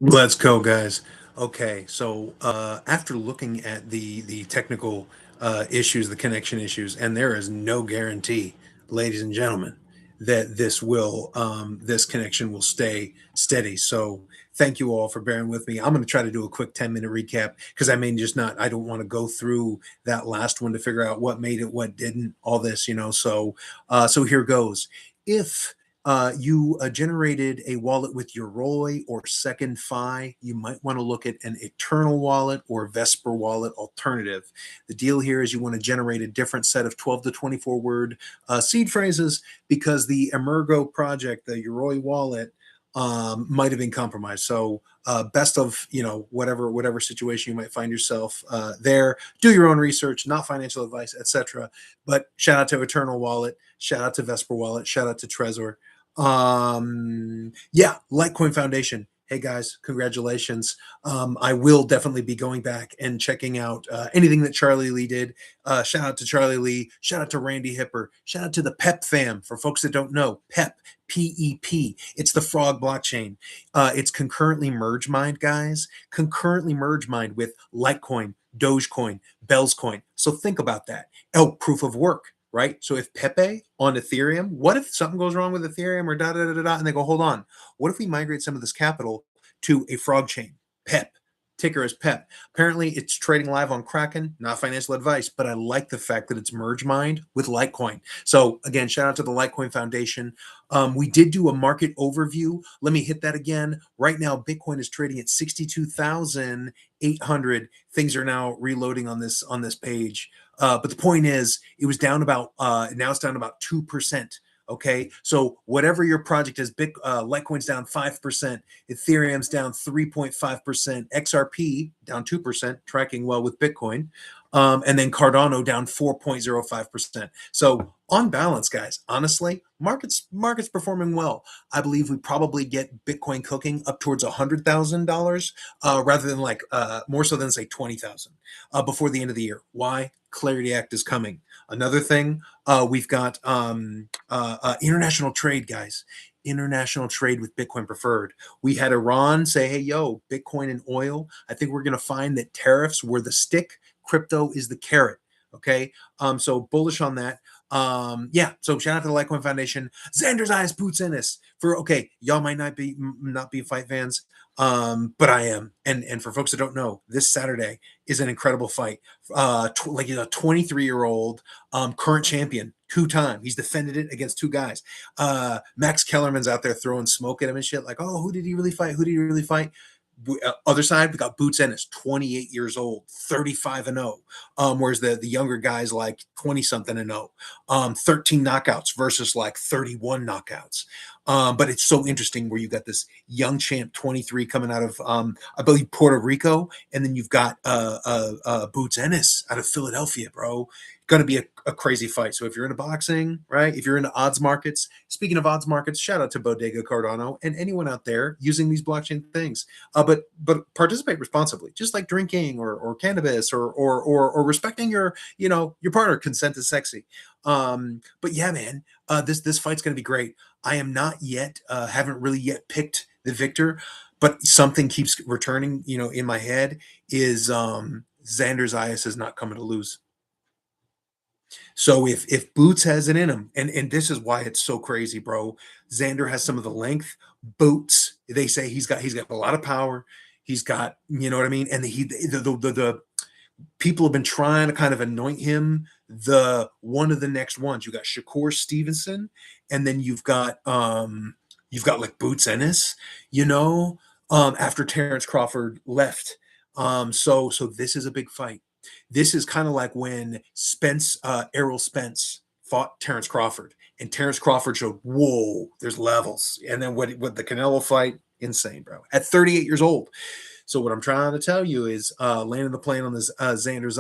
Let's go, guys. Okay, so after looking at the technical issues, the connection issues, and there is no guarantee, ladies and gentlemen, that this connection will stay steady. So thank you all for bearing with me. I'm going to try to do a quick 10-minute recap because I may just not. I don't want to go through that last one to figure out what made it, what didn't, all this, you know. So here goes. If you generated a wallet with Yoroi or Second Fi, you might want to look at an Eternal wallet or Vesper wallet alternative. The deal here is you want to generate a different set of 12 to 24 word seed phrases because the Emergo project, the Yoroi wallet, might have been compromised. So best of whatever situation you might find yourself there. Do your own research, not financial advice, etc. But shout out to Eternal Wallet, shout out to Vesper Wallet, shout out to Trezor. Yeah, Litecoin Foundation. Hey guys, congratulations. I will definitely be going back and checking out anything that Charlie Lee did. Shout out to Charlie Lee. Shout out to Randy Hipper. Shout out to the PEP fam. For folks that don't know, PEP, PEP. It's the Frog blockchain. It's concurrently merge mined, guys. Concurrently merge mined with Litecoin, Dogecoin, Bell's coin. So think about that. Oh, proof of work, right? So if Pepe on Ethereum, what if something goes wrong with Ethereum or da da da da da, and they go, hold on, what if we migrate some of this capital to a frog chain? PEP. Ticker is PEP. Apparently, it's trading live on Kraken. Not financial advice, but I like the fact that it's merge mined with Litecoin. So again, shout out to the Litecoin Foundation. We did do a market overview. Let me hit that again. Right now, Bitcoin is trading at 62,800. Things are now reloading on this page. But the point is, it was down about now it's down about 2%. Okay, so whatever your project is, Litecoin's down 5%, Ethereum's down 3.5%, XRP down 2%, tracking well with Bitcoin, and then Cardano down 4.05%. So on balance, guys, honestly, markets performing well. I believe we probably get Bitcoin cooking up towards $100,000 rather than more so than say 20,000 before the end of the year. Why? Clarity Act is coming. Another thing, we've got international trade, guys. International trade with Bitcoin preferred. We had Iran say, hey, yo, Bitcoin and oil. I think we're going to find that tariffs were the stick, crypto is the carrot. Okay. So bullish on that. Yeah, so shout out to the Litecoin Foundation. Xander's Eyes Boots Ennis for okay, y'all might not be fight fans, but I am. And for folks that don't know, this Saturday is an incredible fight. Like a 23-year-old current champion, two-time. He's defended it against two guys. Max Kellerman's out there throwing smoke at him and shit. Like, oh, who did he really fight? Who did he really fight? Other side, we got Boots Ennis, 28 years old, 35-0. Whereas the younger guys like 20 something and 0, 13 knockouts versus like 31 knockouts. But it's so interesting where you got this young champ, 23, coming out of I believe Puerto Rico, and then you've got Boots Ennis out of Philadelphia, bro. Going to be a crazy fight. So if you're into boxing, right? If you're into odds markets, speaking of odds markets, shout out to Bodega Cardano and anyone out there using these blockchain things. But participate responsibly, just like drinking or cannabis or respecting your partner. Consent is sexy. But yeah, man, this fight's gonna be great. I am not yet haven't really yet picked the victor, but something keeps returning. In my head is Xander Zayas is not coming to lose. So if Boots has it in him, and this is why it's so crazy, bro. Xander has some of the length. Boots, they say he's got a lot of power. He's got, you know what I mean, and the people have been trying to kind of anoint him the one of the next ones. You got Shakur Stevenson, and then you've got like Boots Ennis, after Terrence Crawford left. So this is a big fight. This is kind of like when Errol Spence fought Terrence Crawford, and Terrence Crawford showed, whoa, there's levels. And then what the Canelo fight, insane, bro. At 38 years old. So what I'm trying to tell you is landing the plane on this Xander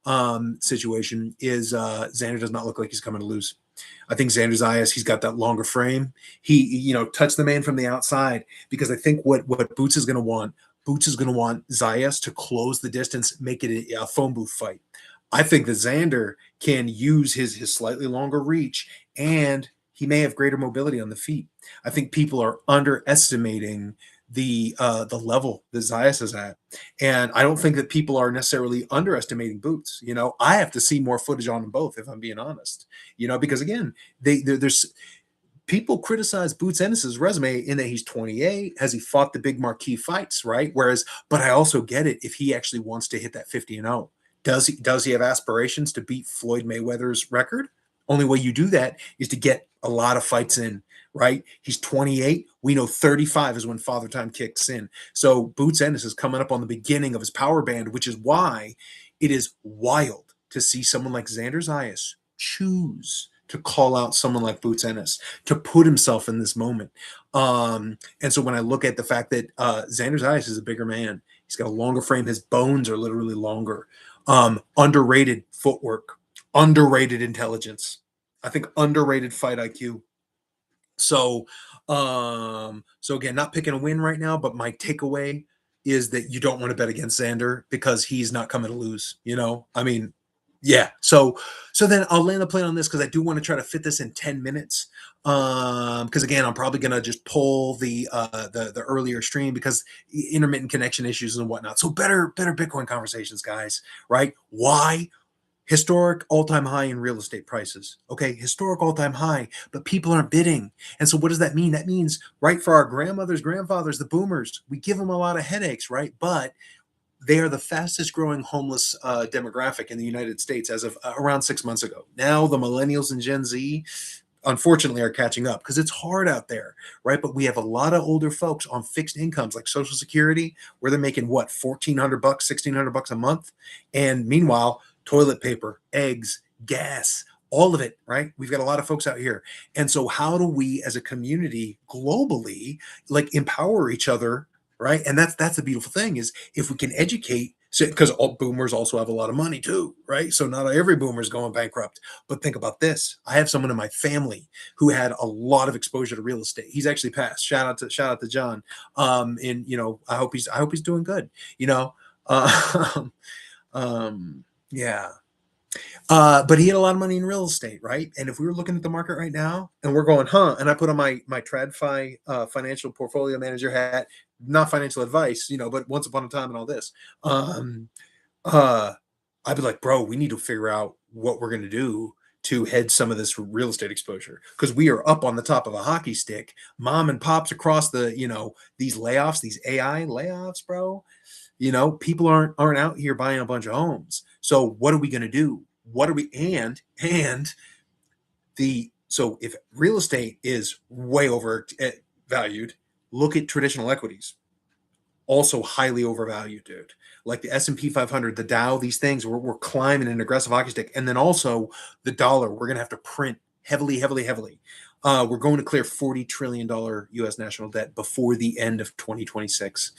Zayas situation is Xander does not look like he's coming to lose. I think Xander Zayas, he's got that longer frame. He touched the man from the outside, because I think what Boots is going to want, Zayas to close the distance, make it a phone booth fight. I think that Xander can use his slightly longer reach, and he may have greater mobility on the feet. I think people are underestimating the level that Zayas is at. And I don't think that people are necessarily underestimating Boots. You know, I have to see more footage on them both, if I'm being honest. You know, because again, there's people criticize Boots Ennis's resume in that he's 28. Has he fought the big marquee fights, right? Whereas, but I also get it if he actually wants to hit that 50-0. Does he have aspirations to beat Floyd Mayweather's record? Only way you do that is to get a lot of fights in, right? He's 28. We know 35 is when Father Time kicks in. So Boots Ennis is coming up on the beginning of his power band, which is why it is wild to see someone like Xander Zayas choose to call out someone like Boots Ennis, to put himself in this moment. And so when I look at the fact that Xander Zayas is a bigger man, he's got a longer frame, his bones are literally longer. Underrated footwork, underrated intelligence. I think underrated fight IQ. So, so again, not picking a win right now, but my takeaway is that you don't want to bet against Xander because he's not coming to lose. You know, I mean, yeah. So then I'll land the plane on this because I do want to try to fit this in 10 minutes. Because again, I'm probably gonna just pull the earlier stream because intermittent connection issues and whatnot. So better Bitcoin conversations, guys. Right? Why? Historic all-time high in real estate prices. Okay, historic all-time high, but people aren't bidding. And so what does that mean? That means, right, for our grandmothers, grandfathers, the boomers, we give them a lot of headaches, right? But they are the fastest growing homeless demographic in the United States as of around 6 months ago. Now the millennials and Gen Z, unfortunately, are catching up because it's hard out there, right? But we have a lot of older folks on fixed incomes like Social Security, where they're making what, $1,400, $1,600 a month, and meanwhile, toilet paper, eggs, gas, all of it, right? We've got a lot of folks out here, and so how do we, as a community, globally, like empower each other, right? And that's the beautiful thing is if we can educate. So, because all boomers also have a lot of money too, right? So not every boomer is going bankrupt. But think about this: I have someone in my family who had a lot of exposure to real estate. He's actually passed. Shout out to John. And you know, I hope he's doing good. You know, yeah. But he had a lot of money in real estate, right? And if we were looking at the market right now and we're going, huh? And I put on my TradFi financial portfolio manager hat, not financial advice, you know, but once upon a time and all this. Um, uh, I'd be like, bro, we need to figure out what we're going to do to hedge some of this real estate exposure because we are up on the top of a hockey stick. Mom and pops across the, you know, these layoffs, these AI layoffs, bro. You know, people aren't out here buying a bunch of homes. So what are we going to do? What are we and the so if real estate is way over valued, look at traditional equities, also highly overvalued, dude. Like the S&P 500, the Dow, these things, we're climbing an aggressive hockey stick. And then also the dollar, we're going to have to print heavily, heavily, heavily. We're going to clear $40 trillion U.S. national debt before the end of 2026.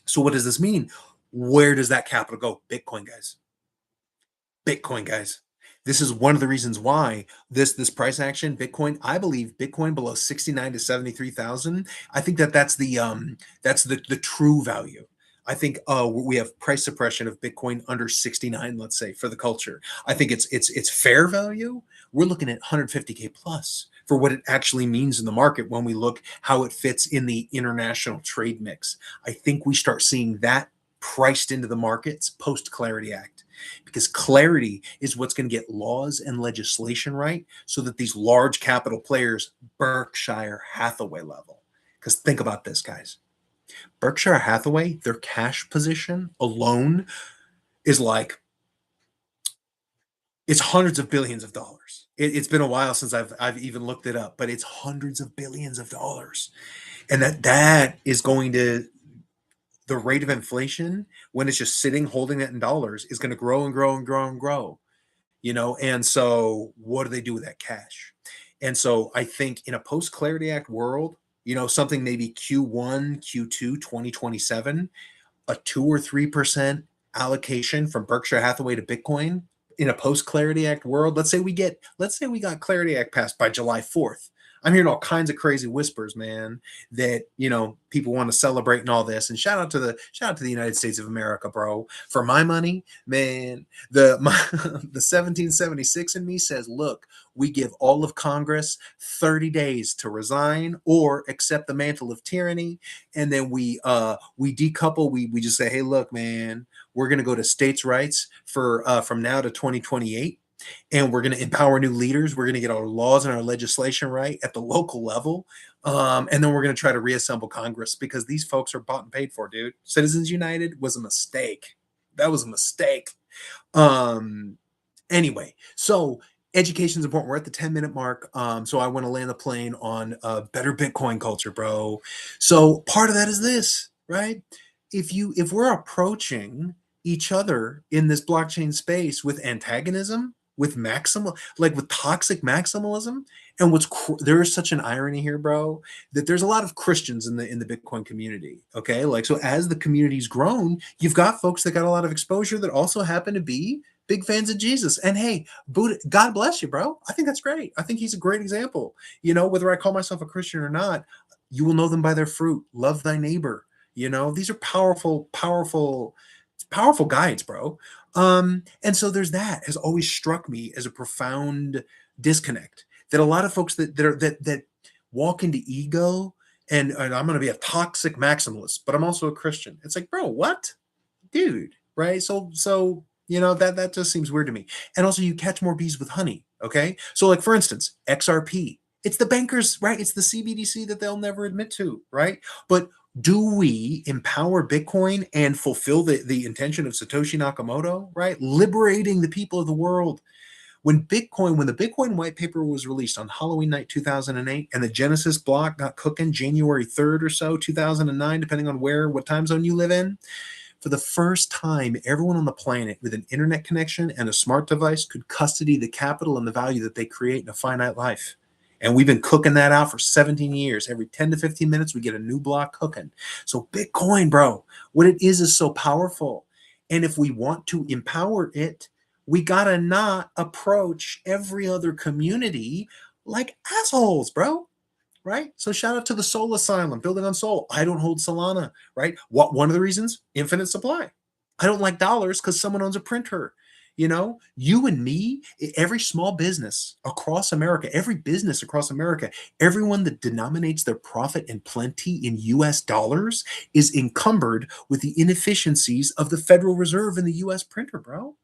So what does this mean? Where does that capital go? Bitcoin, guys. Bitcoin, guys. This is one of the reasons why this price action, Bitcoin. I believe Bitcoin below 69 to 73,000. I think that's the true value. I think we have price suppression of Bitcoin under 69, let's say, for the culture. I think it's fair value. We're looking at 150K plus for what it actually means in the market when we look how it fits in the international trade mix. I think we start seeing that priced into the markets post Clarity Act, because clarity is what's going to get laws and legislation right so that these large capital players, Berkshire Hathaway level, because think about this, guys. Berkshire Hathaway, their cash position alone is like, it's hundreds of billions of dollars. It's been a while since I've even looked it up, but it's hundreds of billions of dollars. And that is going to, the rate of inflation when it's just sitting holding it in dollars is going to grow and grow and grow and grow, you know. And so what do they do with that cash? And so I think in a post Clarity Act world, you know, something maybe Q1, Q2 2027, a 2 or 3% allocation from Berkshire Hathaway to Bitcoin in a post Clarity Act world. Let's say we got Clarity Act passed by July 4th. I'm hearing all kinds of crazy whispers, man, that people want to celebrate and all this. And shout out to the United States of America, bro. For my money, man, the 1776 in me says, look, we give all of Congress 30 days to resign or accept the mantle of tyranny, and then we decouple. We just say, hey, look, man, we're going to go to states' rights for from now to 2028, and we're going to empower new leaders. We're going to get our laws and our legislation right at the local level. And then we're going to try to reassemble Congress because these folks are bought and paid for, dude. Citizens United was a mistake. That was a mistake. Um, anyway, so education is important. We're at the 10-minute mark. So I want to land the plane on better Bitcoin culture, bro. So part of that is this, right? If we're approaching each other in this blockchain space with antagonism, with with toxic maximalism, and there is such an irony here, bro, that there's a lot of Christians in the Bitcoin community. Okay, like, so as the community's grown, you've got folks that got a lot of exposure that also happen to be big fans of Jesus. And hey, Buddha, God bless you, bro. I think that's great. I think he's a great example. Whether I call myself a Christian or not, you will know them by their fruit. Love thy neighbor. These are powerful, powerful, powerful guides, bro. And so there's that has always struck me as a profound disconnect that a lot of folks that walk into ego and I'm going to be a toxic maximalist, but I'm also a Christian. It's like, bro, what, dude? Right? So that just seems weird to me. And also, you catch more bees with honey. Okay, so like for instance, XRP. It's the bankers, right? It's the CBDC that they'll never admit to, right? But do we empower Bitcoin and fulfill the intention of Satoshi Nakamoto, right? Liberating the people of the world. When the Bitcoin white paper was released on Halloween night 2008, and the Genesis block got cooking January 3rd or so, 2009, depending on what time zone you live in, for the first time, everyone on the planet with an internet connection and a smart device could custody the capital and the value that they create in a finite life. And we've been cooking that out for 17 years. Every 10 to 15 minutes, we get a new block cooking. So Bitcoin, bro, what it is so powerful. And if we want to empower it, we got to not approach every other community like assholes, bro. Right? So shout out to the Soul Asylum, building on Soul. I don't hold Solana, right? One of the reasons? Infinite supply. I don't like dollars because someone owns a printer. You and me, every small business across America, everyone that denominates their profit and plenty in US dollars is encumbered with the inefficiencies of the Federal Reserve and the US printer, bro.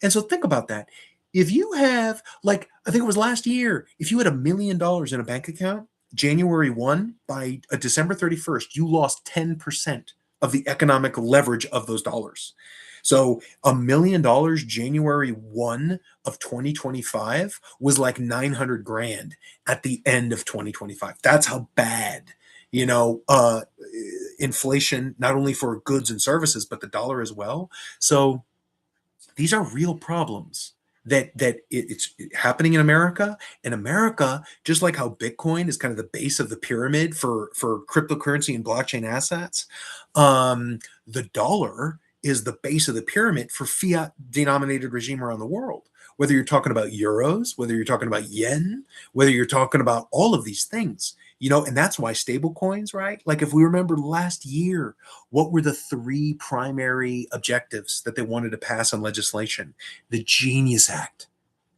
And so think about that. If you have, like, I think it was last year, if you had $1 million in a bank account, January 1, by December 31st, you lost 10% of the economic leverage of those dollars. So $1 million January 1 of 2025 was like 900 grand at the end of 2025. That's how bad, inflation, not only for goods and services, but the dollar as well. So these are real problems it's happening in America. And America, just like how Bitcoin is kind of the base of the pyramid for cryptocurrency and blockchain assets, the dollar is the base of the pyramid for fiat denominated regime around the world. Whether you're talking about euros, whether you're talking about yen, whether you're talking about all of these things, and that's why stable coins, right? Like if we remember last year, what were the 3 primary objectives that they wanted to pass on legislation? The Genius Act,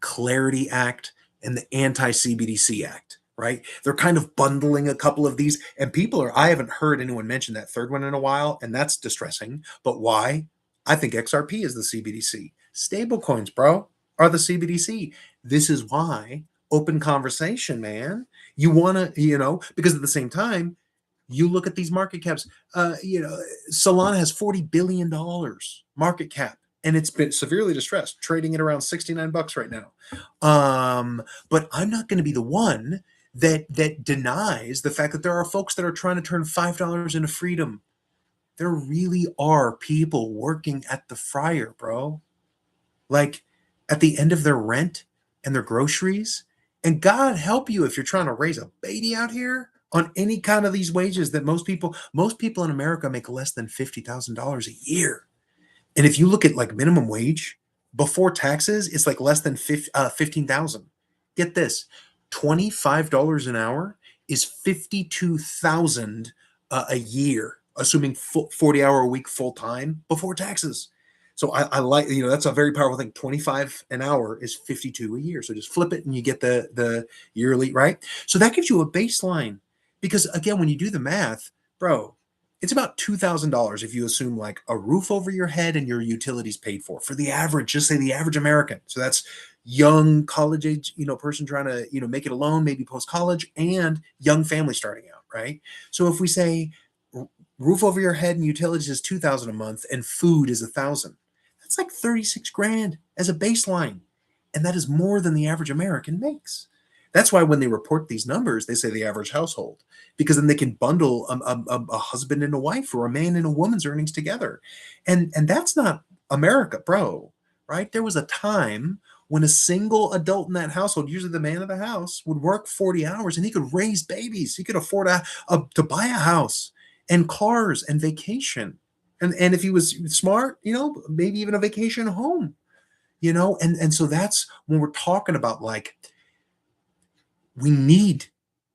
Clarity Act, and the Anti-CBDC Act, right? They're kind of bundling a couple of these, and I haven't heard anyone mention that third one in a while, and that's distressing. But why? I think XRP is the CBDC. Stable coins, bro, are the CBDC. This is why open conversation, man. You want to, because at the same time, you look at these market caps. Solana has $40 billion market cap, and it's been severely distressed, trading at around $69 right now. But I'm not going to be the one that denies the fact that there are folks that are trying to turn $5 into freedom. There really are people working at the fryer, bro. Like at the end of their rent and their groceries. And God help you if you're trying to raise a baby out here on any kind of these wages that most people in America make less than $50,000 a year. And if you look at like minimum wage before taxes, it's like less than 15,000. Get this. $25 an hour is 52,000 a year, assuming 40-hour a week full time before taxes. So I like, that's a very powerful thing. 25 an hour is 52 a year. So just flip it and you get the yearly, right? So that gives you a baseline. Because again, when you do the math, bro, it's about $2,000 if you assume like a roof over your head and your utilities paid for the average, just say the average American. So that's young college age, person trying to, make it alone, maybe post college, and young family starting out, right? So if we say roof over your head and utilities is 2,000 a month and food is 1,000, that's like 36 grand as a baseline. And that is more than the average American makes. That's why when they report these numbers, they say the average household, because then they can bundle a husband and a wife or a man and a woman's earnings together. And that's not America, bro, right? There was a time when a single adult in that household, usually the man of the house, would work 40 hours and he could raise babies. He could afford to buy a house and cars and vacation. And if he was smart, maybe even a vacation home, and so that's when we're talking about like, we need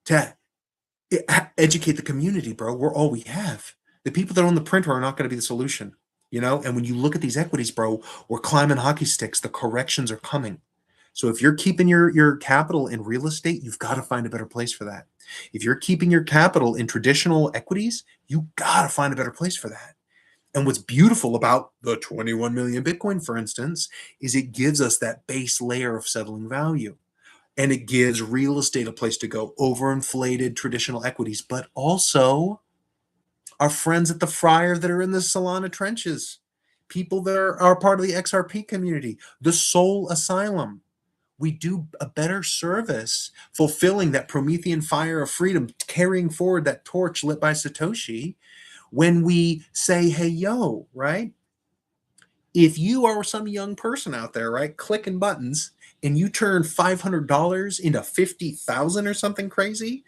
to educate the community, bro. We're all we have. The people that own the printer are not going to be the solution, And when you look at these equities, bro, we're climbing hockey sticks. The corrections are coming. So if you're keeping your capital in real estate, you've got to find a better place for that. If you're keeping your capital in traditional equities, you got to find a better place for that. And what's beautiful about the 21 million Bitcoin, for instance, is it gives us that base layer of settling value. And it gives real estate a place to go, overinflated traditional equities, but also our friends at the Friar that are in the Solana trenches, people that are part of the XRP community, the Soul Asylum. We do a better service fulfilling that Promethean fire of freedom, carrying forward that torch lit by Satoshi, when we say, hey, yo, right? If you are some young person out there, right, clicking buttons, and you turn $500 into 50,000 or something crazy,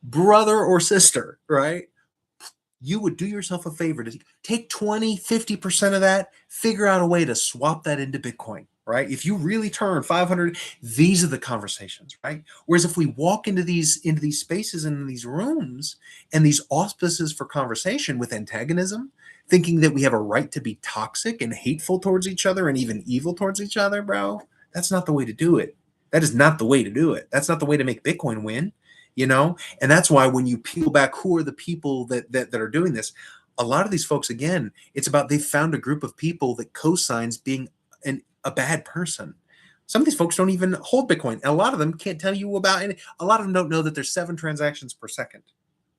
brother or sister, right? You would do yourself a favor to take 20, 50% of that, figure out a way to swap that into Bitcoin, right? If you really turn 500, these are the conversations, right? Whereas if we walk into these spaces and in these rooms and these auspices for conversation with antagonism, thinking that we have a right to be toxic and hateful towards each other and even evil towards each other, bro, that's not the way to do it. That is not the way to do it. That's not the way to make Bitcoin win. And that's why when you peel back, who are the people that are doing this? A lot of these folks, again, it's about they found a group of people that co-signs being a bad person. Some of these folks don't even hold Bitcoin. And a lot of them can't tell you about any. A lot of them don't know that there's 7 transactions per second.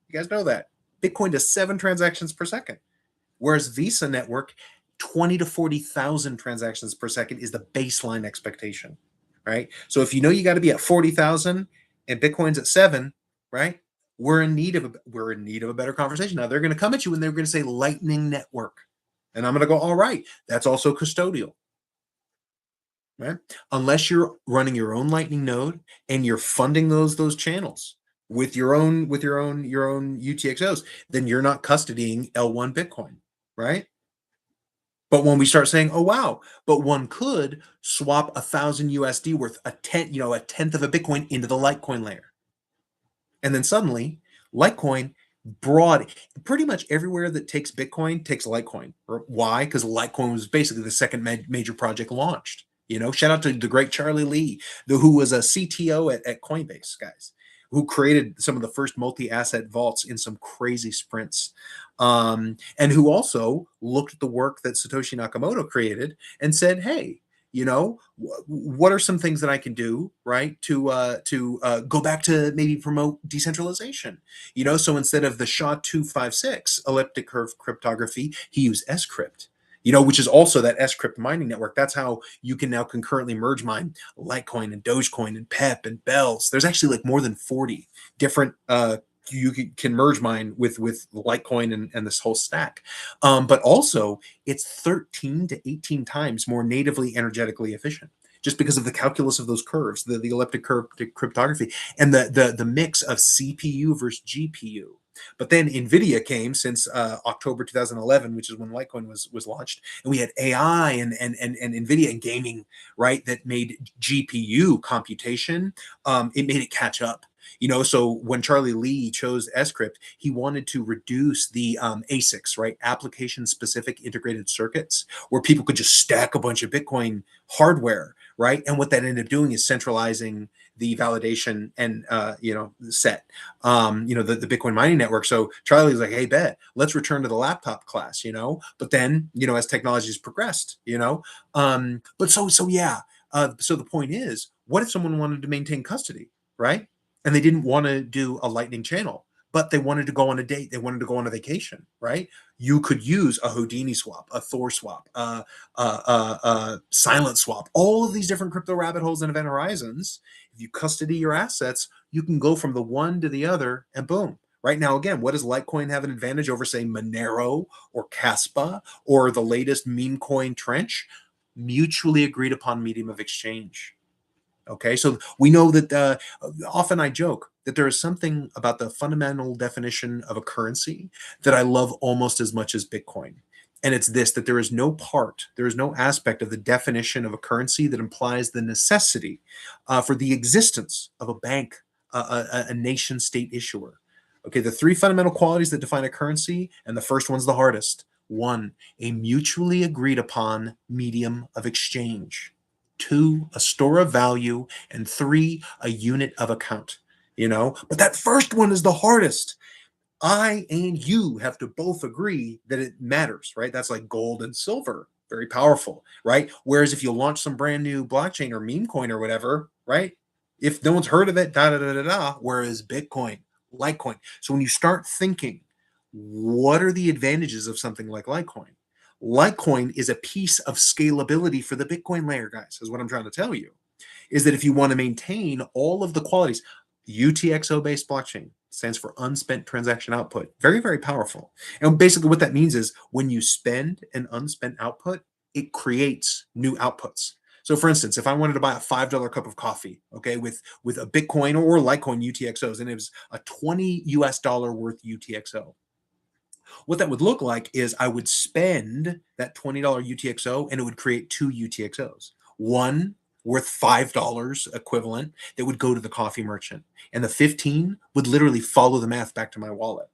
You guys know that Bitcoin does 7 transactions per second, whereas Visa network 20 to 40,000 transactions per second is the baseline expectation, right? So if you know you got to be at 40,000 and Bitcoin's at 7, right? We're in need of a better conversation. Now they're going to come at you and they're going to say Lightning Network, and I'm going to go, all right, that's also custodial, right? Unless you're running your own Lightning node and you're funding those channels with your own UTXOs, then you're not custodying L1 Bitcoin, right? But when we start saying, oh wow, but one could swap 1,000 USD worth a tenth of a Bitcoin into the Litecoin layer. And then suddenly, Litecoin pretty much everywhere that takes Bitcoin takes Litecoin. Why? Because Litecoin was basically the second major project launched. Shout out to the great Charlie Lee, who was a CTO at Coinbase, guys, who created some of the first multi-asset vaults in some crazy sprints, and who also looked at the work that Satoshi Nakamoto created and said, hey, what are some things that I can do, right, to go back to maybe promote decentralization? So instead of the SHA-256 elliptic curve cryptography, he used scrypt, which is also that scrypt mining network. That's how you can now concurrently merge mine Litecoin and Dogecoin and PEP and Bells. There's actually like more than 40 different you can merge mine with Litecoin and this whole stack. But also it's 13 to 18 times more natively energetically efficient, just because of the calculus of those curves, the elliptic curve cryptography, and the mix of CPU versus GPU. But then Nvidia came since October 2011, which is when Litecoin was launched, and we had AI and Nvidia and gaming, right? That made GPU computation. It made it catch up. So when Charlie Lee chose Scrypt, he wanted to reduce the ASICs, right? Application specific integrated circuits, where people could just stack a bunch of Bitcoin hardware, right? And what that ended up doing is centralizing the validation and set, the Bitcoin mining network. So Charlie's like, hey, bet, let's return to the laptop class, But then, as technologies progressed, but so yeah. So the point is, what if someone wanted to maintain custody, right? And they didn't want to do a Lightning channel, but they wanted to go on a date. They wanted to go on a vacation, right? You could use a Houdini swap, a Thor swap, silent swap, all of these different crypto rabbit holes and event horizons. If you custody your assets, you can go from the one to the other and boom. Right now, again, what does Litecoin have an advantage over, say, Monero or Caspa or the latest meme coin Trench? Mutually agreed upon medium of exchange. Okay, so we know that often I joke that there is something about the fundamental definition of a currency that I love almost as much as Bitcoin. And it's this, that there is no aspect of the definition of a currency that implies the necessity for the existence of a bank, a nation state issuer. Okay, the three fundamental qualities that define a currency, and the first one's the hardest. One, a mutually agreed upon medium of exchange. Two, a store of value, and three, a unit of account. But that first one is the hardest. I and you have to both agree that it matters, right? That's like gold and silver, very powerful, right? Whereas if you launch some brand new blockchain or meme coin or whatever, right? If no one's heard of it, da da da da da. Whereas Bitcoin, Litecoin. So when you start thinking, what are the advantages of something like Litecoin? Litecoin is a piece of scalability for the Bitcoin layer, guys, is what I'm trying to tell you. Is that if you want to maintain all of the qualities, UTXO-based blockchain stands for unspent transaction output. Very, very powerful. And basically what that means is when you spend an unspent output, it creates new outputs. So for instance, if I wanted to buy a $5 cup of coffee, okay, with a Bitcoin or Litecoin UTXOs, and it was a $20 worth UTXO, what that would look like is I would spend that $20 UTXO and it would create two UTXOs. One worth $5 equivalent that would go to the coffee merchant. And the 15 would literally follow the math back to my wallet.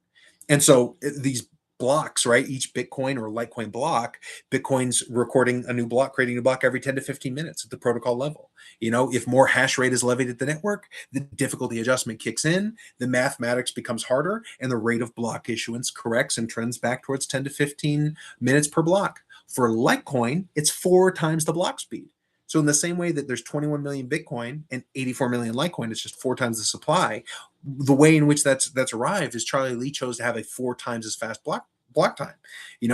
And so these blocks, right? Each Bitcoin or Litecoin block, Bitcoin's recording a new block, creating a block every 10 to 15 minutes at the protocol level. If more hash rate is levied at the network, the difficulty adjustment kicks in, the mathematics becomes harder, and the rate of block issuance corrects and trends back towards 10 to 15 minutes per block. For Litecoin, it's 4 times the block speed. So in the same way that there's 21 million Bitcoin and 84 million Litecoin, it's just 4 times the supply. The way in which that's arrived is Charlie Lee chose to have a 4 times as fast block time.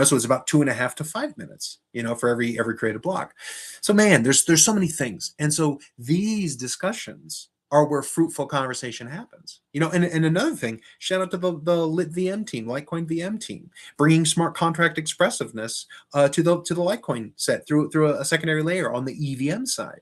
So it's about 2.5 to 5 minutes, for every created block. So man, there's so many things. And so these discussions are where fruitful conversation happens. And another thing, shout out to the Lit VM team, Litecoin VM team, bringing smart contract expressiveness to the Litecoin set through a secondary layer on the EVM side.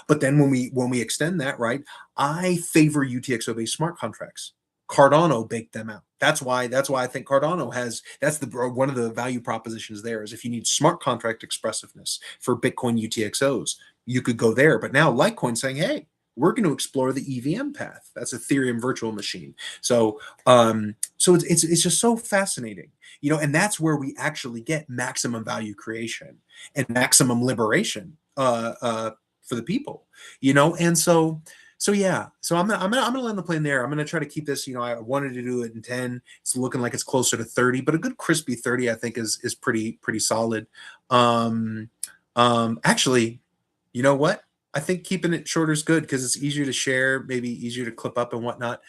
But then when we extend that, right, I favor UTXO based smart contracts. Cardano baked them out. That's why I think Cardano that's one of the value propositions there is if you need smart contract expressiveness for Bitcoin UTXOs, you could go there. But now Litecoin saying, hey, we're going to explore the EVM path. That's Ethereum virtual machine. So it's just so fascinating, and that's where we actually get maximum value creation and maximum liberation for the people, and so yeah, so I'm gonna land the plane there. I'm gonna try to keep this. I wanted to do it in 10. It's looking like it's closer to 30, but a good crispy 30, I think, is pretty solid. Actually, you know what? I think keeping it shorter is good because it's easier to share, maybe easier to clip up and whatnot.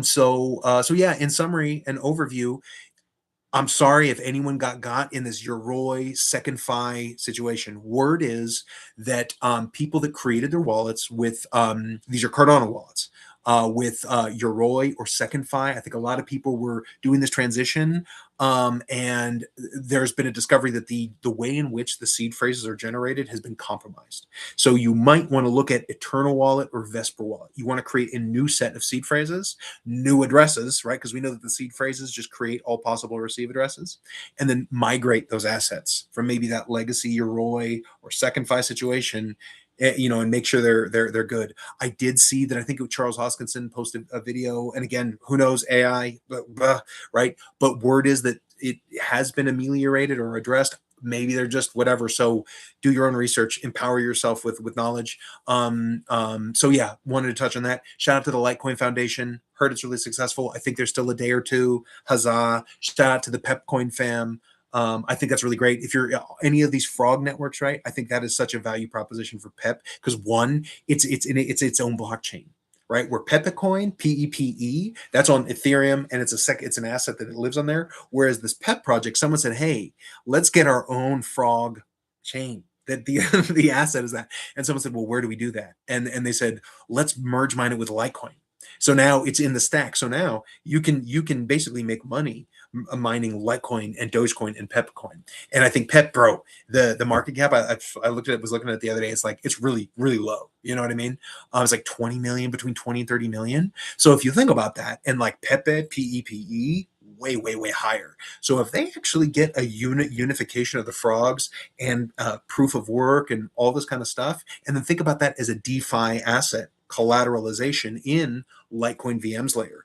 So yeah, in summary and overview, I'm sorry if anyone got in this Yoroi second fi situation. Word is that people that created their wallets with these are Cardano wallets. with Yoroi or Second Fi. I think a lot of people were doing this transition, and there's been a discovery that the way in which the seed phrases are generated has been compromised. So you might want to look at Eternal Wallet or Vesper Wallet. You want to create a new set of seed phrases, new addresses, right? Because we know that the seed phrases just create all possible receive addresses, and then migrate those assets from maybe that legacy Yoroi or Second Fi situation, and make sure they're good. I did see that. I think Charles Hoskinson posted a video, and again, who knows AI, right? But word is that it has been ameliorated or addressed. Maybe they're just whatever. So do your own research, empower yourself with knowledge. So yeah, wanted to touch on that. Shout out to the Litecoin Foundation. Heard it's really successful. I think there's still a day or two. Huzzah! Shout out to the Pepcoin fam. I think that's really great. If you're any of these frog networks, right? I think that is such a value proposition for Pep because one, it's its own blockchain, right? Where Pepecoin, PEPE, that's on Ethereum, and it's an asset that it lives on there. Whereas this Pep project, someone said, "Hey, let's get our own frog chain." That the the asset is that, and someone said, "Well, where do we do that?" And they said, "Let's merge mine it with Litecoin." So now it's in the stack. So now you can basically make money mining Litecoin and Dogecoin and Pepcoin. And I think Pep, bro, the market cap I looked at was looking at it the other day. It's like it's really really low. You know what I mean? It's like 20 million, between 20 and 30 million. So if you think about that, and like Pepe, PEPE, way way way higher. So if they actually get a unification of the frogs and proof of work and all this kind of stuff, and then think about that as a DeFi asset collateralization in Litecoin VM's layer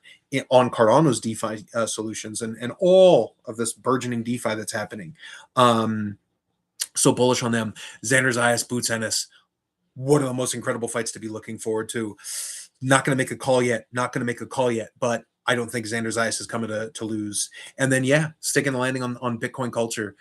on Cardano's DeFi solutions and all of this burgeoning DeFi that's happening. So bullish on them. Xander Zayas, Boots Ennis, one of the most incredible fights to be looking forward to. Not going to make a call yet. But I don't think Xander Zayas is coming to lose. And then, yeah, sticking the landing on Bitcoin culture.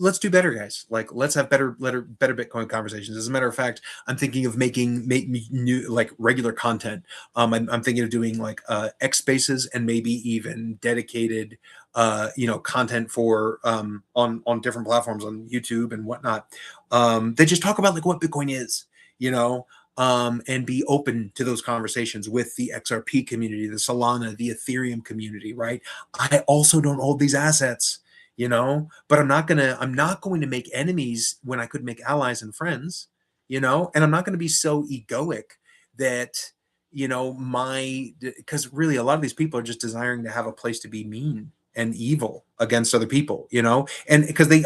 Let's do better, guys. Like, let's have better Bitcoin conversations. As a matter of fact, I'm thinking of making new, like, regular content. I'm thinking of doing like X Spaces and maybe even dedicated content for on different platforms on YouTube and whatnot. They just talk about like what Bitcoin is, and be open to those conversations with the XRP community, the Solana, the Ethereum community, right? I also don't hold these assets, but I'm not going to make enemies when I could make allies and friends, and I'm not going to be so egoic that, because really a lot of these people are just desiring to have a place to be mean and evil against other people, and because they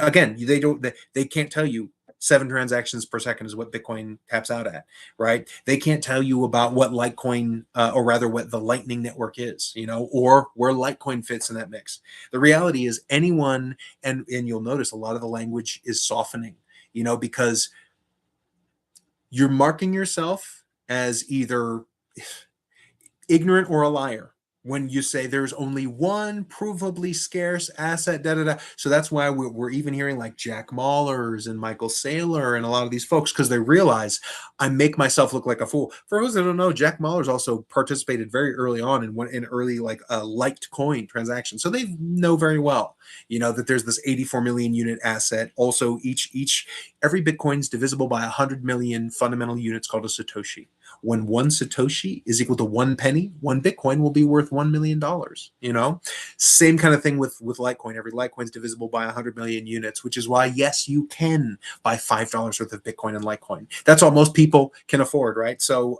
can't tell you 7 transactions per second is what Bitcoin taps out at, right? They can't tell you about what Litecoin, or rather what the Lightning Network is, or where Litecoin fits in that mix. The reality is anyone, and you'll notice a lot of the language is softening, because you're marking yourself as either ignorant or a liar when you say there's only one provably scarce asset, So that's why we're even hearing like Jack Mallers and Michael Saylor and a lot of these folks, because they realize I make myself look like a fool. For those that don't know, Jack Mallers also participated very early on in early like liked coin transactions. So they know very well, that there's this 84 million unit asset. Also, every Bitcoin's divisible by 100 million fundamental units called a Satoshi. When one Satoshi is equal to 1 penny, 1 Bitcoin will be worth $1 million. Same kind of thing with Litecoin. Every Litecoin is divisible by 100 million units, which is why, yes, you can buy $5 worth of Bitcoin and Litecoin. That's all most people can afford, right? So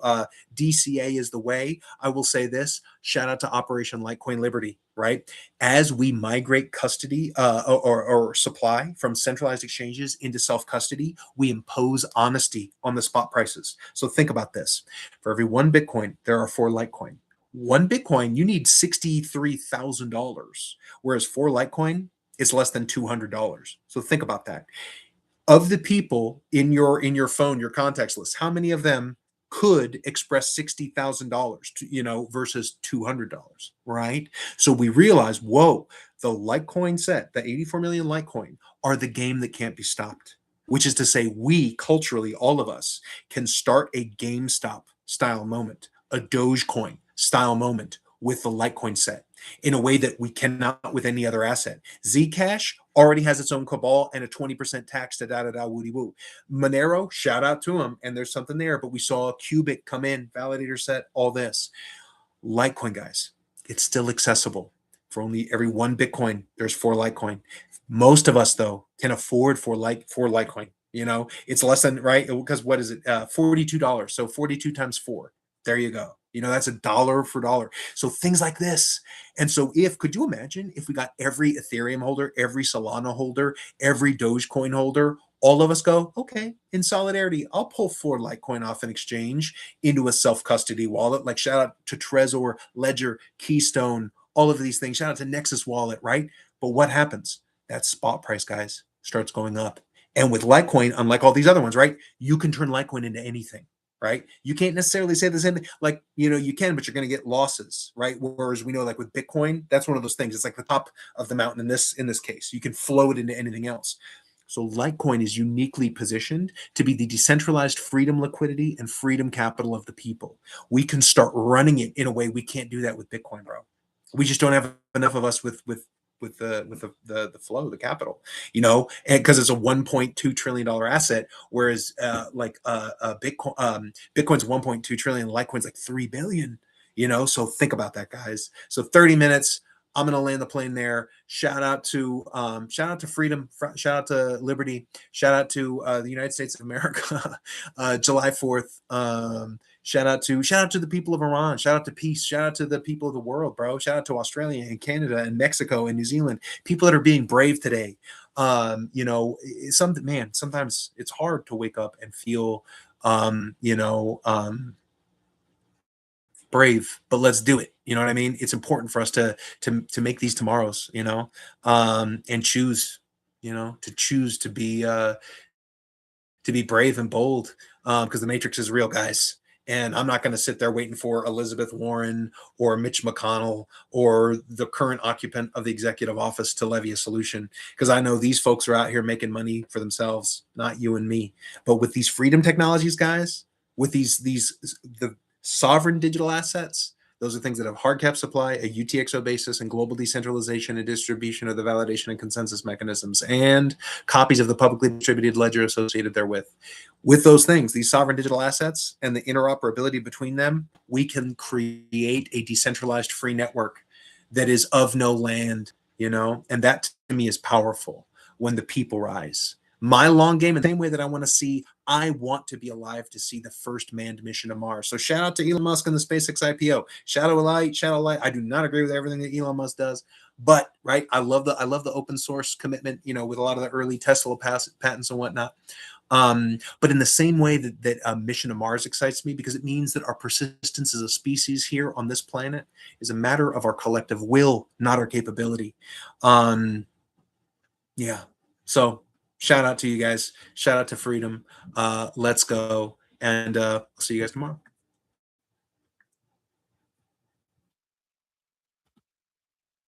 DCA is the way. I will say this, shout out to Operation Litecoin Liberty, right? As we migrate custody or supply from centralized exchanges into self-custody, we impose honesty on the spot prices. So think about this. For every 1 Bitcoin, there are 4 Litecoin. 1 Bitcoin, you need $63,000, whereas 4 Litecoin is less than $200. So think about that. Of the people in your phone, your contacts list, how many of them could express $60,000 versus $200, right? So we realize, whoa, the Litecoin set, the 84 million Litecoin, are the game that can't be stopped. Which is to say, we culturally, all of us, can start a GameStop style moment, a Dogecoin style moment, with the Litecoin set in a way that we cannot with any other asset. Zcash already has its own cabal and a 20% tax to da da da woody woo. Monero, shout out to them, and there's something there. But we saw Cubic come in, validator set, all this. Litecoin, guys, it's still accessible. For only every one Bitcoin, there's 4 Litecoin. Most of us, though, can afford 4 Litecoin. You know, it's less than, right? Because what is it? $42. So 42 times 4. There you go. You know, that's $1 for dollar. So things like this. And so could you imagine if we got every Ethereum holder, every Solana holder, every Dogecoin holder, all of us go, okay, in solidarity, I'll pull 4 Litecoin off an exchange into a self-custody wallet. Like shout out to Trezor, Ledger, Keystone, all of these things. Shout out to Nexus Wallet, right? But what happens? That spot price, guys, starts going up. And with Litecoin, unlike all these other ones, right, you can turn Litecoin into anything, right? You can't necessarily say the same thing. Like, you know, you can, but you're going to get losses, right? Whereas we know, like with Bitcoin, that's one of those things. It's like the top of the mountain in this case. You can flow it into anything else. So Litecoin is uniquely positioned to be the decentralized freedom liquidity and freedom capital of the people. We can start running it in a way we can't do that with Bitcoin, bro. We just don't have enough of us with the flow, the capital, you know, and because it's a $1.2 trillion asset, whereas Bitcoin's 1.2 trillion, Litecoin's like 3 billion, you know. So think about that, guys. So 30 minutes. I'm gonna land the plane there. Shout out to freedom, shout out to liberty, shout out to the United States of America, July 4th. Shout out to the people of Iran. Shout out to peace. Shout out to the people of the world, bro. Shout out to Australia and Canada and Mexico and New Zealand. People that are being brave today. You know, sometimes it's hard to wake up and feel, brave, but let's do it. You know what I mean? It's important for us to make these tomorrows, you know, and choose, you know, to choose to be brave and bold, because the matrix is real, guys. And I'm not going to sit there waiting for Elizabeth Warren or Mitch McConnell or the current occupant of the executive office to levy a solution, because I know these folks are out here making money for themselves, not you and me. But with these freedom technologies, guys, with the sovereign digital assets, those are things that have hard cap supply, a UTXO basis, and global decentralization and distribution of the validation and consensus mechanisms, and copies of the publicly distributed ledger associated therewith. With those things, these sovereign digital assets and the interoperability between them, we can create a decentralized free network that is of no land, you know, and that to me is powerful when the people rise. My long game, in the same way that I want to be alive to see the first manned mission to Mars. So shout out to Elon Musk and the SpaceX IPO. Shadow light. I do not agree with everything that Elon Musk does, but right, I love the open source commitment, you know, with a lot of the early Tesla patents and whatnot. But in the same way that mission to Mars excites me, because it means that our persistence as a species here on this planet is a matter of our collective will, not our capability. Yeah. So shout out to you guys. Shout out to freedom. Let's go. And see you guys tomorrow.